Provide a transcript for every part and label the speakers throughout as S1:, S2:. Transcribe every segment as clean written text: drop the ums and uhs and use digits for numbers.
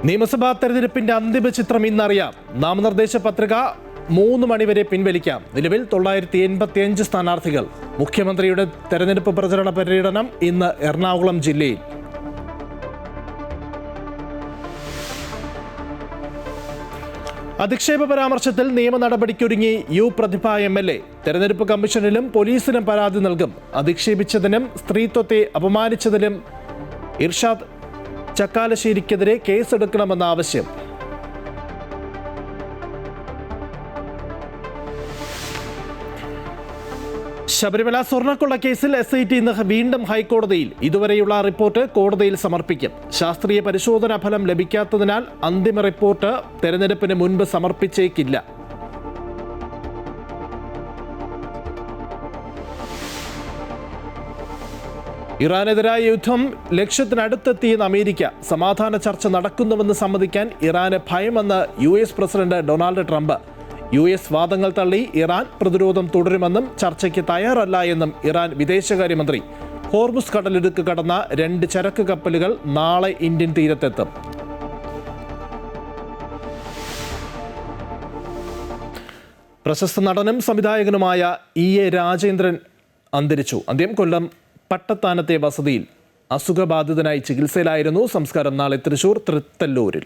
S1: നിയമസഭാ തെരഞ്ഞെടുപ്പിന്റെ അന്തിമ ചിത്രം ഇന്നറിയാം. നാമനിർദ്ദേശ പത്രിക 3 മണിവരെ പിൻവലിക്കാം. നിലവിൽ 985 സ്ഥാനാർത്ഥികൾ. മുഖ്യമന്ത്രിയുടെ തെരഞ്ഞെടുപ്പ് പ്രചരണ പര്യടനം ഇന്ന് എറണാകുളം ജില്ലയിൽ. അധിക്ഷേപ പരാമർശത്തിൽ നിയമ നടപടിക്കൊരുങ്ങി യു പ്രതിഭ MLA. തെരഞ്ഞെടുപ്പ് കമ്മീഷനിലും പോലീസിനും പരാതി നൽകും. അധിക്ഷേപിച്ചതിനും സ്ത്രീത്വത്തെ അപമാനിച്ചതിനും ഇർഷാദ് ചക്കാലശ്ശേരിക്കെതിരെ കേസെടുക്കണമെന്ന ആവശ്യം. ശബരിമല സ്വർണ്ണക്കൊള്ള കേസിൽ SIT ഇന്ന് വീണ്ടും ഹൈക്കോടതിയിൽ. ഇതുവരെയുള്ള റിപ്പോർട്ട് കോടതിയിൽ സമർപ്പിക്കും. ശാസ്ത്രീയ പരിശോധനാ ഫലം ലഭിക്കാത്തതിനാൽ അന്തിമ റിപ്പോർട്ട് തെരഞ്ഞെടുപ്പിന് മുൻപ് സമർപ്പിച്ചേക്കില്ല. ഇറാനെതിരായ യുദ്ധം ലക്ഷ്യത്തിനടുത്തെത്തിയെന്ന് അമേരിക്ക. സമാധാന ചർച്ച നടക്കുന്നുവെന്ന് സമ്മതിക്കാൻ ഇറാന് ഭയമെന്ന് US president Donald Trump. US വാദങ്ങൾ തള്ളി ഇറാൻ പ്രതിരോധം തുടരുമെന്നും ചർച്ചയ്ക്ക് തയ്യാറല്ല എന്നും ഇറാൻ വിദേശകാര്യമന്ത്രി. ഹോർമുസ് കടലിടുക്ക് കടന്ന 2 ചരക്ക് കപ്പലുകൾ നാളെ ഇന്ത്യൻ തീരത്തെത്തും. പ്രശസ്ത നടനും സംവിധായകനുമായ EA രാജേന്ദ്രൻ അന്തരിച്ചു. അന്ത്യം കൊല്ലം പട്ടത്താനത്തെ വസതിയിൽ അസുഖബാധിതനായി ചികിത്സയിലായിരുന്നു. സംസ്കാരം നാളെ തൃശൂർ തൃത്തല്ലൂരിൽ.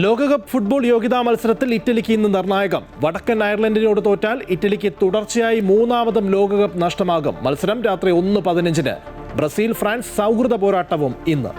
S1: ലോകകപ്പ് ഫുട്ബോൾ യോഗ്യതാ മത്സരത്തിൽ ഇറ്റലിക്ക് ഇന്ന് നിർണായകം. വടക്കൻ അയർലൻഡിനോട് തോറ്റാൽ ഇറ്റലിക്ക് തുടർച്ചയായി 3ാമതും ലോകകപ്പ് നഷ്ടമാകും. മത്സരം രാത്രി 1:15. ബ്രസീൽ ഫ്രാൻസ് സൗഹൃദ പോരാട്ടവും ഇന്ന്.